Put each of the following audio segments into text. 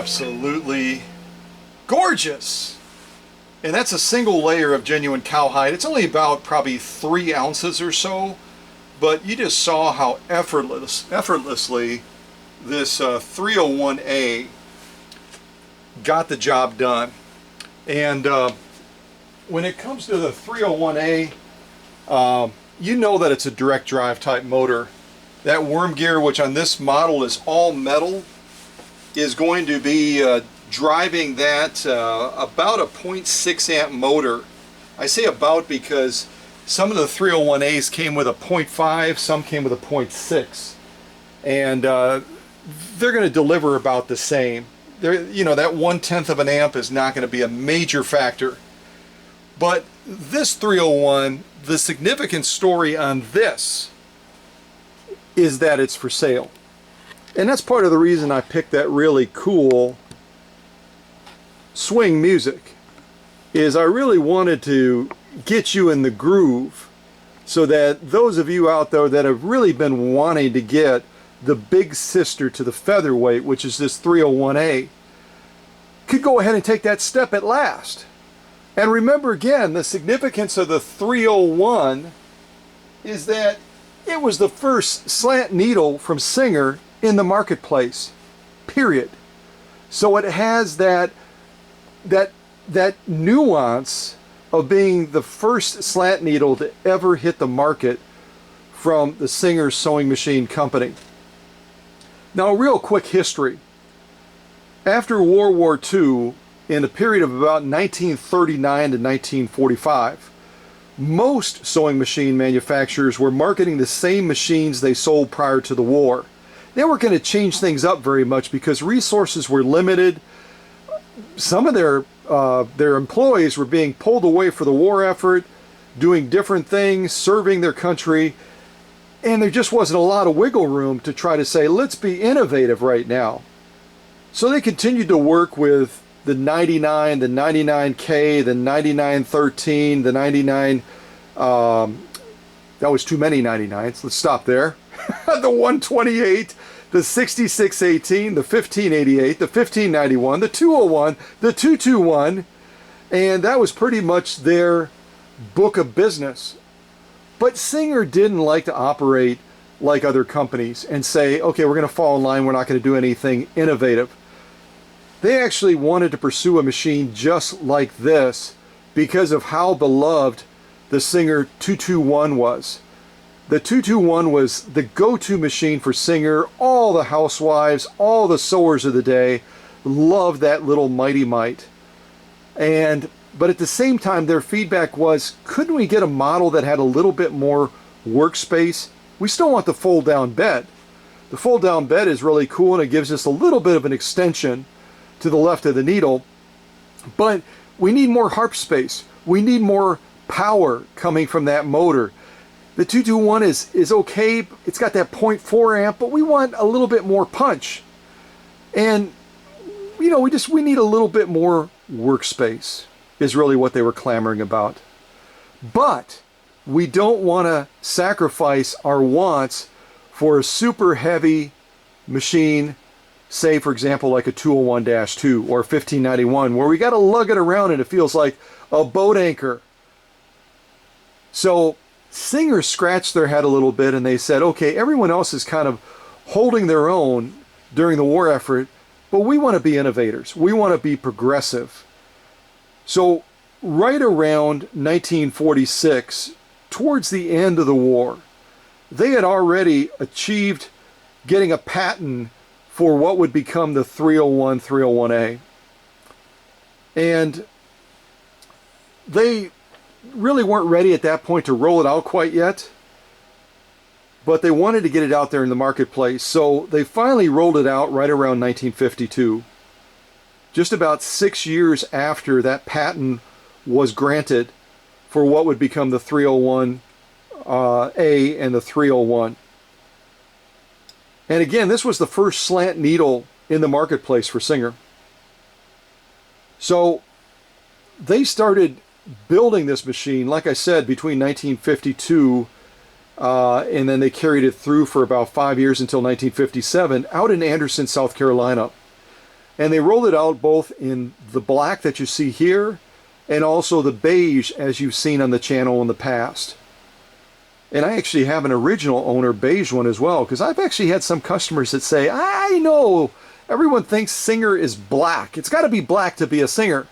absolutely gorgeous. And that's a single layer of genuine cowhide. It's only about probably 3 ounces or so, but you just saw how effortlessly this 301A got the job done. And when it comes to the 301A, you know that it's a direct drive type motor. That worm gear, which on this model is all metal, is going to be driving that about a 0.6 amp motor. I say about because some of the 301As came with a 0.5, some came with a 0.6, and they're going to deliver about the same. You know, that 1/10 of an amp is not going to be a major factor. But this 301, the significant story on this is that it's for sale. And that's part of the reason I picked that really cool swing music, is I really wanted to get you in the groove so that those of you out there that have really been wanting to get the big sister to the featherweight, which is this 301A, could go ahead and take that step at last. And remember again, the significance of the 301 is that it was the first slant needle from Singer in the marketplace, period. So it has that nuance of being the first slant needle to ever hit the market from the Singer Sewing Machine Company. Now, a real quick history. After World War II, in the period of about 1939 to 1945, most sewing machine manufacturers were marketing the same machines they sold prior to the war. They weren't going to change things up very much because resources were limited. Some of their employees were being pulled away for the war effort, doing different things, serving their country, and there just wasn't a lot of wiggle room to try to say, let's be innovative right now. So they continued to work with the 99, the 99K, the 9913, the 99, that was too many 99s, let's stop there. The 128, the 6618, the 1588, the 1591, the 201, the 221, and that was pretty much their book of business. But Singer didn't like to operate like other companies and say, okay, we're going to fall in line, we're not going to do anything innovative. They actually wanted to pursue a machine just like this because of how beloved the Singer 221 was. The 221 was the go-to machine for Singer. All the housewives, all the sewers of the day loved that little mighty mite. But at the same time, their feedback was, couldn't we get a model that had a little bit more workspace? We still want the fold-down bed. The fold-down bed is really cool and it gives us a little bit of an extension to the left of the needle, but we need more harp space. We need more power coming from that motor. The 221 is okay, it's got that 0.4 amp, but we want a little bit more punch. And you know, we need a little bit more workspace is really what they were clamoring about. But we don't want to sacrifice our wants for a super heavy machine, say for example like a 201-2 or 1591, where we got to lug it around and it feels like a boat anchor. So Singer scratched their head a little bit and they said, okay, everyone else is kind of holding their own during the war effort, but we want to be innovators. We want to be progressive. So right around 1946, towards the end of the war, they had already achieved getting a patent for what would become the 301 301A. And they really weren't ready at that point to roll it out quite yet, but they wanted to get it out there in the marketplace. So they finally rolled it out right around 1952. Just about 6 years after that patent was granted for what would become the 301A and the 301. And again, this was the first slant needle in the marketplace for Singer. So they started building this machine, like I said, between 1952 and then they carried it through for about 5 years until 1957 out in Anderson, South Carolina. And they rolled it out both in the black that you see here and also the beige as you've seen on the channel in the past. And I actually have an original owner beige one as well, because I've actually had some customers that say, I know everyone thinks Singer is black. It's got to be black to be a Singer.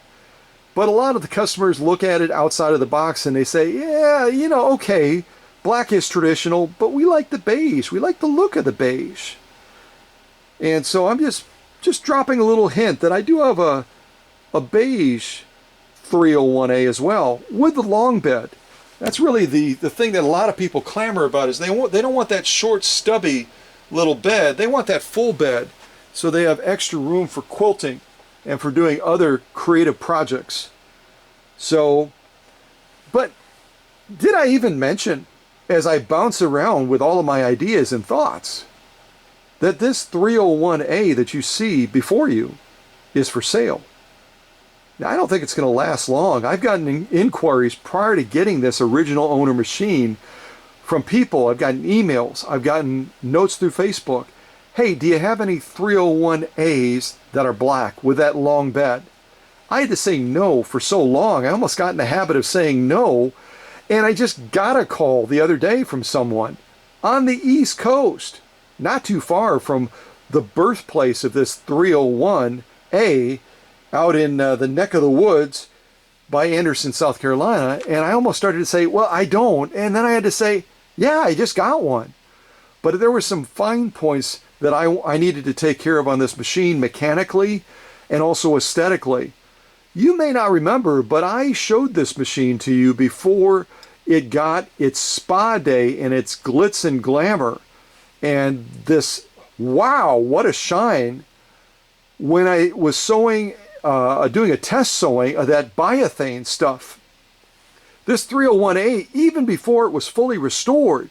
But a lot of the customers look at it outside of the box and they say, yeah, you know, okay, black is traditional, but we like the beige. We like the look of the beige. And so I'm just dropping a little hint that I do have a beige 301A as well with the long bed. That's really the thing that a lot of people clamor about, is they don't want that short stubby little bed. They want that full bed so they have extra room for quilting and for doing other creative projects. So, but did I even mention, as I bounce around with all of my ideas and thoughts, that this 301A that you see before you is for sale? Now, I don't think it's going to last long. I've gotten inquiries prior to getting this original owner machine from people. I've gotten emails. I've gotten notes through Facebook. Hey, do you have any 301As that are black with that long bed? I had to say no for so long. I almost got in the habit of saying no. And I just got a call the other day from someone on the East Coast, not too far from the birthplace of this 301A, out in the neck of the woods by Anderson, South Carolina. And I almost started to say, well, I don't. And then I had to say, yeah, I just got one. But there were some fine points that I needed to take care of on this machine mechanically and also aesthetically. You may not remember, but I showed this machine to you before it got its spa day and its glitz and glamour. And this, wow, what a shine, when I was sewing, doing a test sewing of that biothane stuff. This 301A, even before it was fully restored,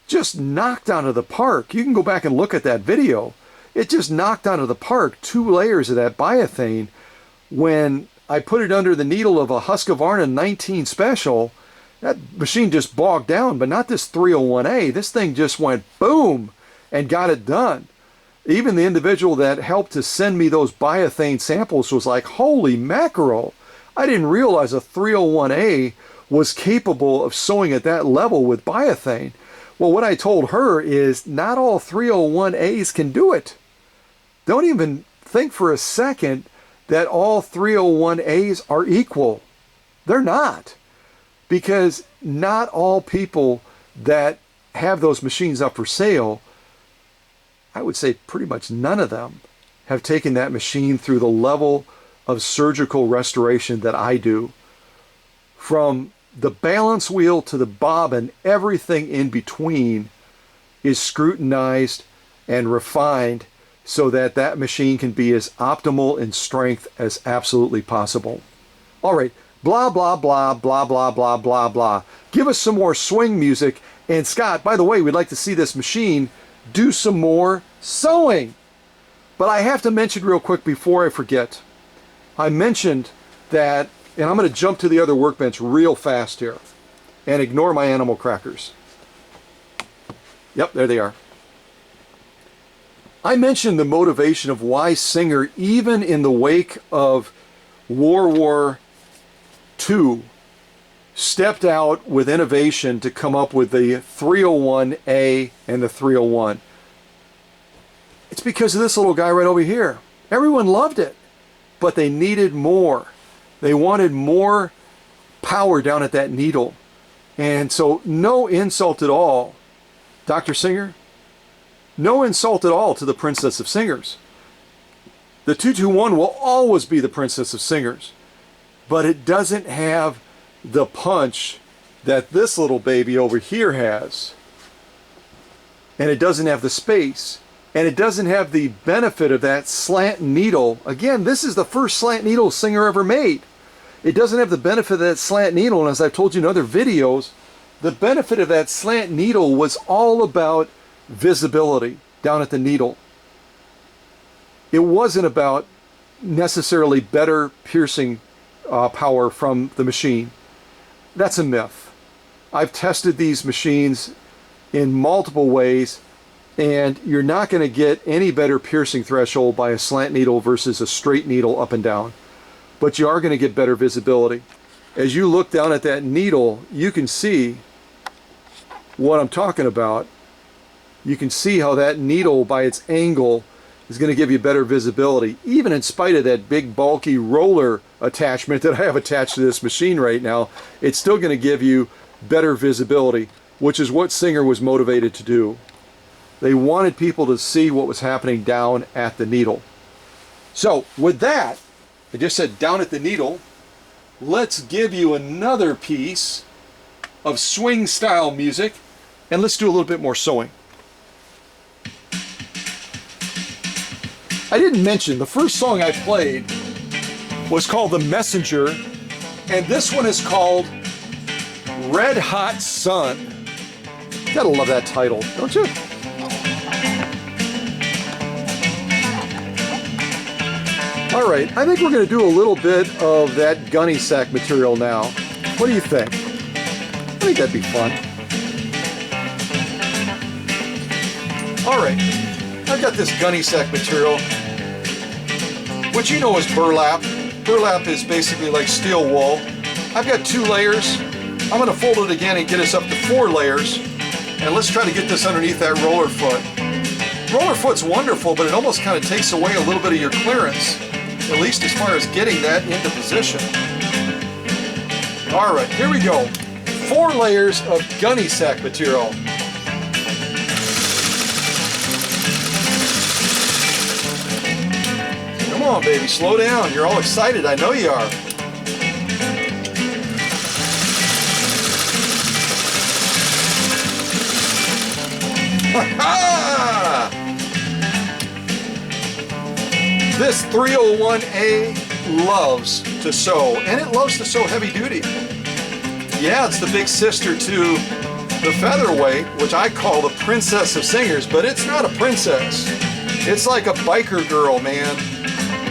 just knocked out of the park. You can go back and look at that video. It just knocked out of the park 2 layers of that biothane. When I put it under the needle of a Husqvarna 19 Special, that machine just bogged down, but not this 301A. This thing just went boom and got it done. Even the individual that helped to send me those biothane samples was like, holy mackerel, I didn't realize a 301A was capable of sewing at that level with biothane. Well, what I told her is not all 301As can do it. Don't even think for a second that all 301As are equal. They're not. Because not all people that have those machines up for sale, I would say pretty much none of them, have taken that machine through the level of surgical restoration that I do. From the balance wheel to the bobbin, everything in between is scrutinized and refined so that that machine can be as optimal in strength as absolutely possible. All right, blah, blah, blah, blah, blah, blah, blah, blah. Give us some more swing music. And Scott, by the way, we'd like to see this machine do some more sewing. But I have to mention real quick before I forget. I mentioned that, and I'm going to jump to the other workbench real fast here and ignore my animal crackers. Yep, there they are. I mentioned the motivation of why Singer, even in the wake of World War II, stepped out with innovation to come up with the 301A and the 301. It's because of this little guy right over here. Everyone loved it, but they needed more. They wanted more power down at that needle. And so no insult at all, Dr. Singer, no insult at all to the Princess of Singers. The 221 will always be the Princess of Singers, but it doesn't have the punch that this little baby over here has. And it doesn't have the space. And it doesn't have the benefit of that slant needle. Again, this is the first slant needle Singer ever made. It doesn't have the benefit of that slant needle. And as I've told you in other videos, the benefit of that slant needle was all about visibility down at the needle. It wasn't about necessarily better piercing power from the machine. That's a myth. I've tested these machines in multiple ways, And you're not going to get any better piercing threshold by a slant needle versus a straight needle up and down. But you are going to get better visibility. As you look down at that needle, you can see what I'm talking about. You can see how that needle by its angle is going to give you better visibility, even in spite of that big bulky roller attachment that I have attached to this machine right now. It's still going to give you better visibility, which is what Singer was motivated to do. They wanted people to see what was happening down at the needle. So with that, I just said down at the needle, let's give you another piece of swing style music, and let's do a little bit more sewing. I didn't mention, the first song I played was called The Messenger, and this one is called Red Hot Sun. Gotta love that title, don't you? All right, I think we're gonna do a little bit of that gunny sack material now. What do you think? I think that'd be fun. All right, I've got this gunny sack material, which you know is burlap. Burlap is basically like steel wool. I've got 2 layers. I'm going to fold it again and get us up to 4 layers. And let's try to get this underneath that roller foot. Roller foot's wonderful, but it almost kind of takes away a little bit of your clearance, at least as far as getting that into position. All right, here we go. 4 layers of gunny sack material. Come on, baby, slow down. You're all excited. I know you are. Ha-ha! This 301A loves to sew, and it loves to sew heavy duty. Yeah, it's the big sister to the featherweight, which I call the princess of singers, but it's not a princess. It's like a biker girl, man.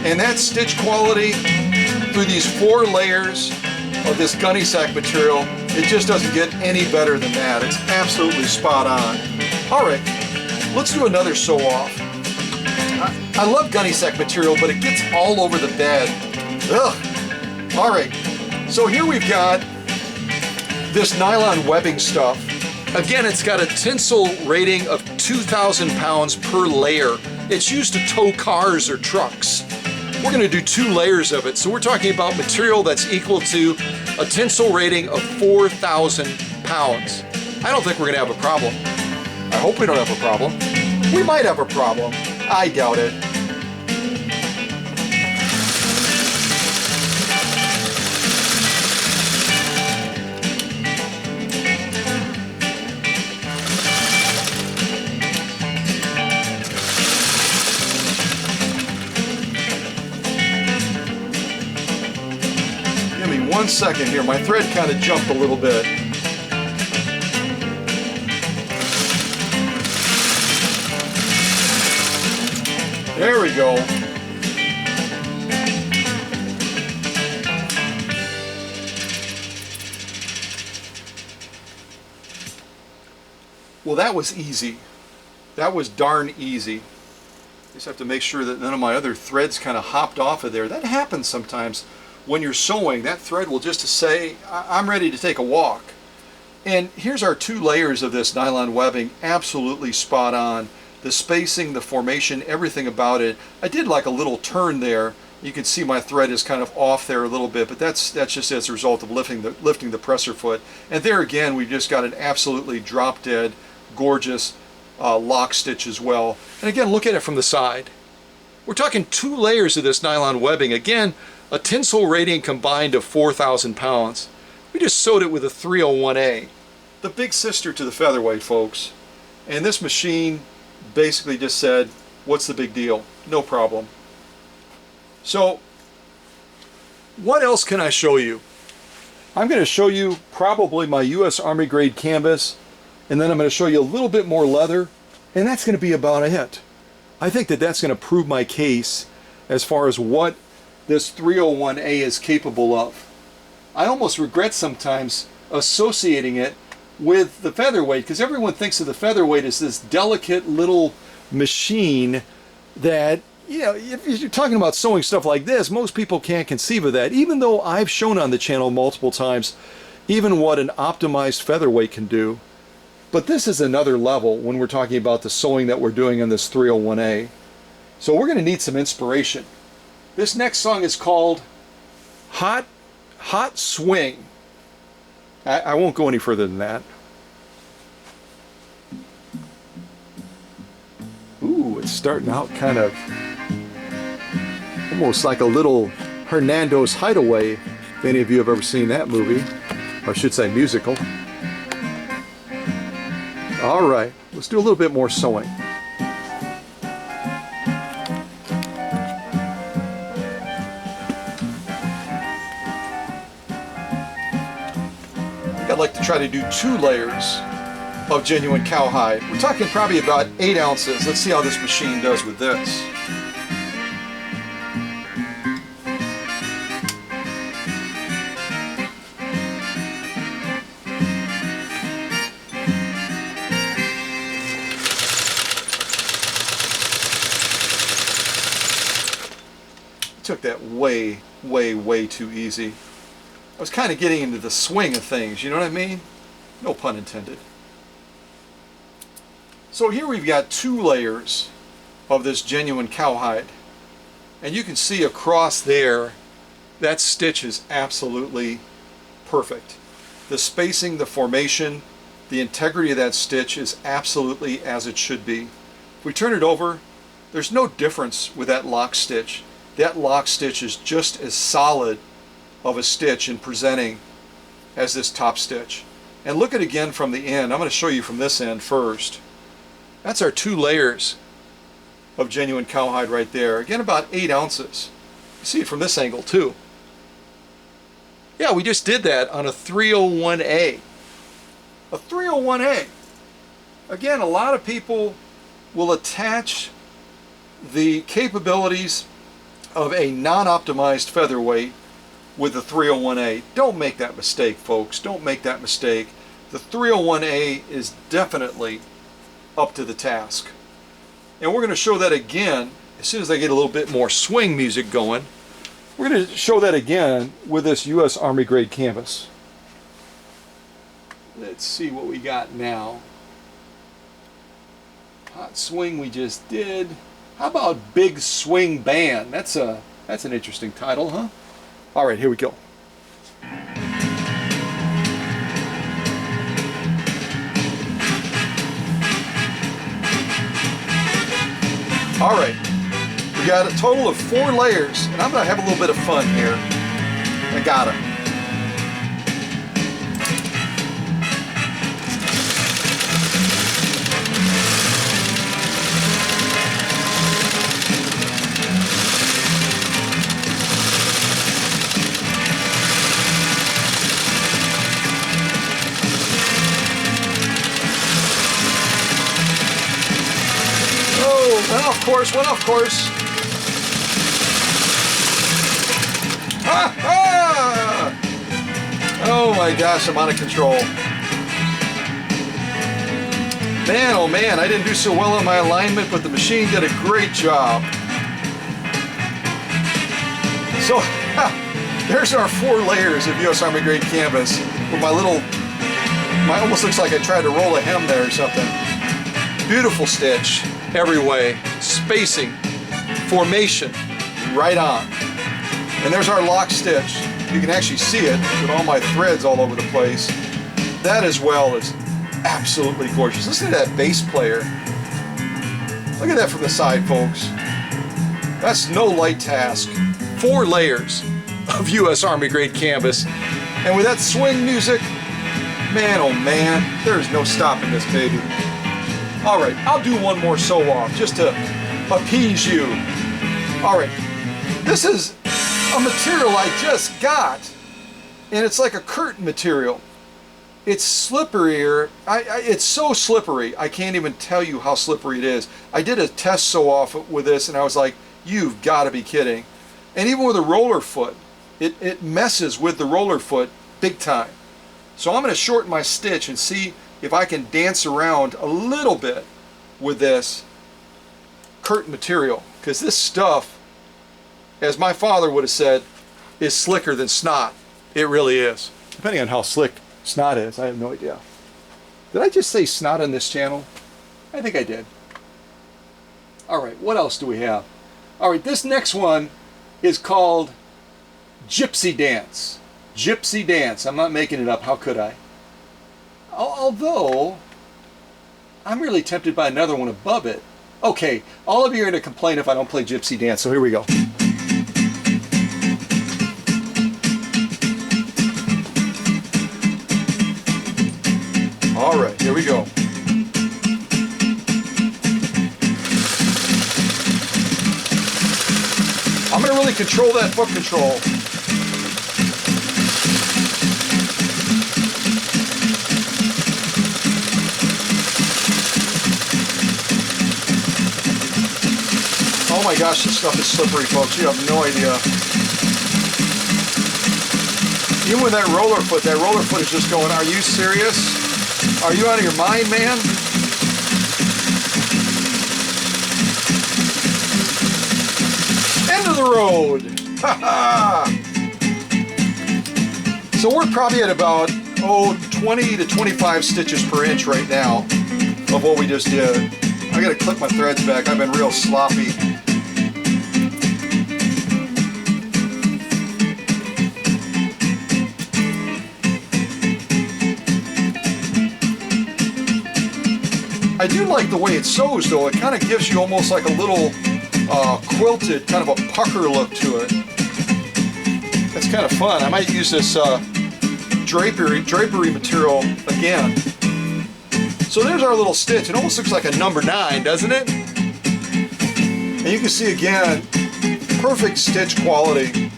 And that stitch quality through these 4 layers of this gunny sack material, it just doesn't get any better than that. It's absolutely spot on. All right, let's do another sew off. I love gunny sack material, but it gets all over the bed. Ugh. All right, so here we've got this nylon webbing stuff. Again, it's got a tensile rating of 2,000 pounds per layer. It's used to tow cars or trucks. We're going to do 2 layers of it, so we're talking about material that's equal to a tensile rating of 4,000 pounds. I don't think we're going to have a problem. I hope we don't have a problem. We might have a problem. I doubt it. Give me 1 second here. My thread kind of jumped a little bit. There we go. Well, that was easy. That was darn easy. Just have to make sure that none of my other threads kind of hopped off of there. That happens sometimes when you're sewing. That thread will just say, I'm ready to take a walk. And here's our 2 layers of this nylon webbing, absolutely spot on. The spacing, the formation, everything about it. I did like a little turn there. You can see my thread is kind of off there a little bit, but that's just as a result of lifting the presser foot. And there again, we've just got an absolutely drop dead, gorgeous lock stitch as well. And again, look at it from the side. We're talking 2 layers of this nylon webbing. Again, a tensile rating combined of 4,000 pounds. We just sewed it with a 301A. The big sister to the featherweight, folks. And this machine basically just said, what's the big deal? No problem. So what else can I show you? I'm going to show you probably my US Army grade canvas, and then I'm going to show you a little bit more leather, and that's going to be about it. I think that that's going to prove my case as far as what this 301A is capable of. I almost regret sometimes associating it with the featherweight, because everyone thinks of the featherweight as this delicate little machine that, you know, if you're talking about sewing stuff like this, most people can't conceive of that, even though I've shown on the channel multiple times even what an optimized featherweight can do. But this is another level when we're talking about the sewing that we're doing in this 301A. So we're going to need some inspiration. This next song is called Hot Swing. I won't go any further than that. Ooh, it's starting out kind of almost like a little Hernando's Hideaway, if any of you have ever seen that movie, or I should say musical. All right, let's do a little bit more sewing. I'd like to try to do 2 layers of genuine cowhide. We're talking probably about 8 ounces. Let's see how this machine does with this. Took that way too easy. I was kind of getting into the swing of things, you know what I mean? No pun intended. So here we've got 2 layers of this genuine cowhide. And you can see across there, that stitch is absolutely perfect. The spacing, the formation, the integrity of that stitch is absolutely as it should be. If we turn it over, there's no difference with that lock stitch. That lock stitch is just as solid of a stitch in presenting as this top stitch. And look at it again from the end. I'm going to show you from this end first. That's our 2 layers of genuine cowhide right there. Again, about 8 ounces. You see it from this angle too. Yeah, we just did that on a 301A. A 301A. Again, a lot of people will attach the capabilities of a non-optimized featherweight with the 301A. Don't make that mistake, folks. Don't make that mistake. The 301A is definitely up to the task. And we're going to show that again as soon as I get a little bit more swing music going. We're going to show that again with this U.S. Army grade canvas. Let's see what we got now. Hot swing we just did. How about Big Swing Band? That's an interesting title, huh? All right, here we go. All right, we got a total of 4 layers, and I'm going to have a little bit of fun here. I got it. One off course. Ah, ah! Oh my gosh, I'm out of control. Man, oh man, I didn't do so well on my alignment, but the machine did a great job. So, there's our 4 layers of U.S. Army grade canvas with my almost looks like I tried to roll a hem there or something. Beautiful stitch every way. Spacing, formation, right on. And there's our lock stitch. You can actually see it with all my threads all over the place. That as well is absolutely gorgeous. Listen to that bass player. Look at that from the side, folks. That's no light task. 4 layers of U.S. Army grade canvas. And with that swing music, man oh man, there's no stopping this baby. All right, I'll do one more sew off just to appease you. All right, this is a material I just got, and it's like a curtain material. It's slipperier. It's so slippery, I can't even tell you how slippery it is. I did a test sew off with this, and I was like, you've got to be kidding. And even with a roller foot, it messes with the roller foot big time. So I'm going to shorten my stitch and see if I can dance around a little bit with this curtain material, because this stuff, as my father would have said, is slicker than snot. It really is. Depending on how slick snot is, I have no idea. Did I just say snot on this channel? I think I did. All right, what else do we have? All right, this next one is called Gypsy Dance. Gypsy Dance. I'm not making it up. How could I? Although, I'm really tempted by another one above it. Okay, all of you are going to complain if I don't play Gypsy Dance, so here we go. All right, here we go. I'm going to really control that foot control. Oh my gosh, this stuff is slippery, folks. You have no idea. Even with that roller foot is just going, are you serious? Are you out of your mind, man? End of the road. So we're probably at about 20 to 25 stitches per inch right now of what we just did. I gotta clip my threads back. I've been real sloppy. I do like the way it sews, though. It kind of gives you almost like a little quilted, kind of a pucker look to it. That's kind of fun. I might use this drapery material again. So there's our little stitch. It almost looks like a number 9, doesn't it? And you can see again, perfect stitch quality.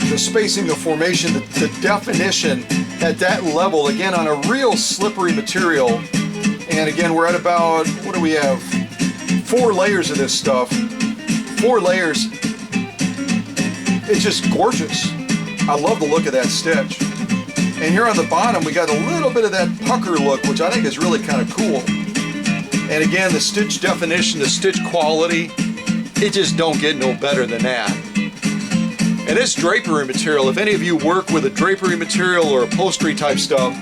The spacing, the formation, the definition at that level, again on a real slippery material. And again, we're at about, what do we have? 4 layers of this stuff. 4 layers. It's just gorgeous. I love the look of that stitch. And here on the bottom, we got a little bit of that pucker look, which I think is really kind of cool. And again, the stitch definition, the stitch quality, it just don't get no better than that. And this drapery material, if any of you work with a drapery material or upholstery type stuff,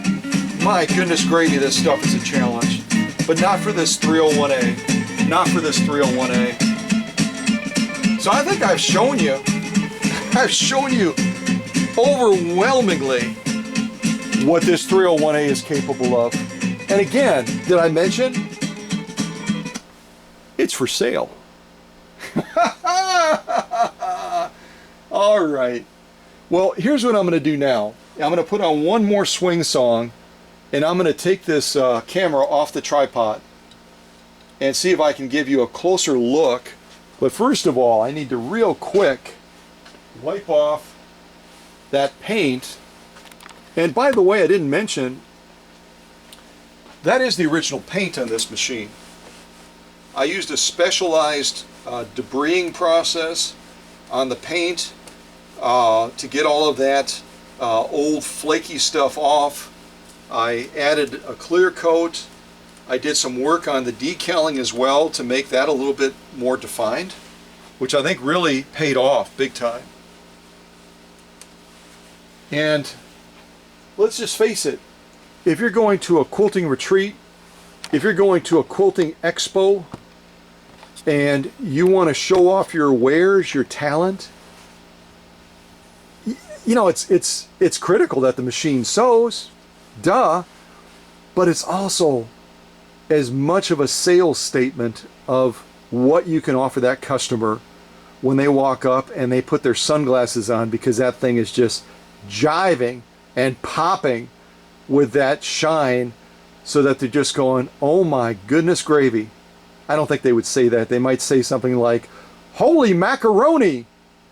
my goodness gravy, this stuff is a challenge. But not for this 301A. Not for this 301A. So I think I've shown you overwhelmingly what this 301A is capable of. And again, did I mention? It's for sale. All right. Well, here's what I'm going to do now. I'm going to put on one more swing song, and I'm going to take this camera off the tripod and see if I can give you a closer look. But first of all, I need to real quick wipe off that paint. And by the way, I didn't mention, that is the original paint on this machine. I used a specialized debrising process on the paint to get all of that old flaky stuff off. I added a clear coat. I did some work on the decaling as well to make that a little bit more defined, which I think really paid off big time. And let's just face it, if you're going to a quilting retreat, if you're going to a quilting expo, and you want to show off your wares, your talent, you know, it's critical that the machine sews, duh, but it's also as much of a sales statement of what you can offer that customer when they walk up and they put their sunglasses on, because that thing is just jiving and popping with that shine, so that they're just going, oh my goodness gravy. I don't think they would say that. They might say something like, holy macaroni,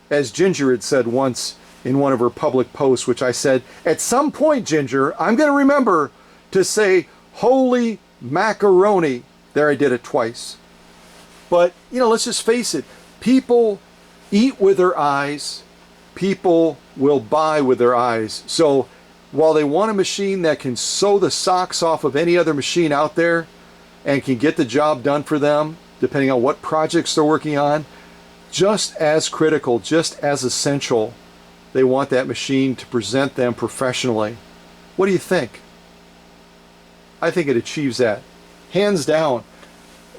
as Ginger had said once in one of her public posts, which I said, at some point, Ginger, I'm going to remember to say, holy macaroni. There, I did it twice. But, you know, let's just face it. People eat with their eyes. People will buy with their eyes. So while they want a machine that can sew the socks off of any other machine out there and can get the job done for them, depending on what projects they're working on, just as critical, just as essential, they want that machine to present them professionally. What do you think? I think it achieves that, hands down.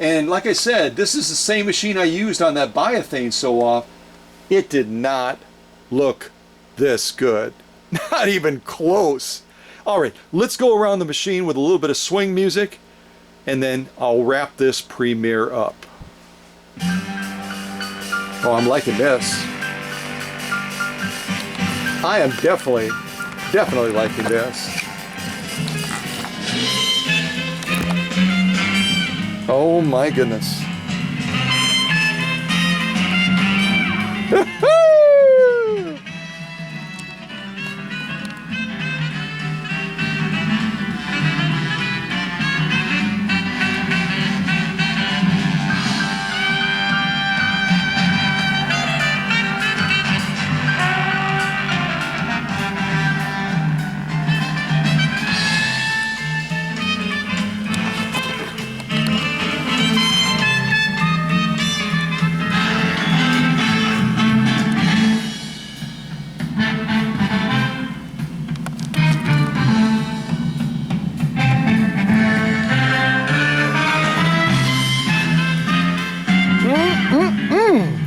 And like I said, this is the same machine I used on that biothane sew-off. It did not look this good. Not even close. All right, let's go around the machine with a little bit of swing music, and then I'll wrap this premiere up. Oh, I'm liking this. I am definitely liking this. Oh my goodness.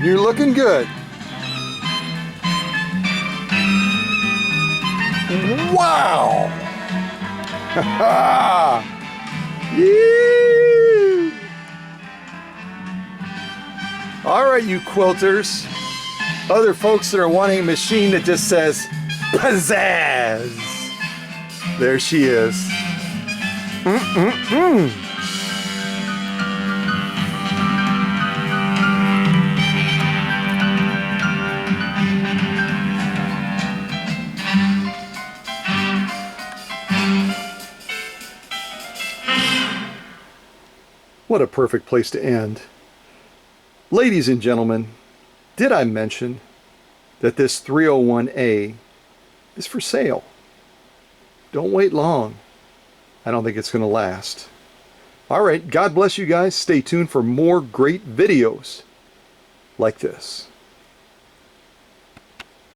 You're looking good. Wow! All right, you quilters. Other folks that are wanting a machine that just says pizzazz. There she is. What a perfect place to end. Ladies and gentlemen, did I mention that this 301A is for sale? Don't wait long. I don't think it's going to last. All right, God bless you guys. Stay tuned for more great videos like this.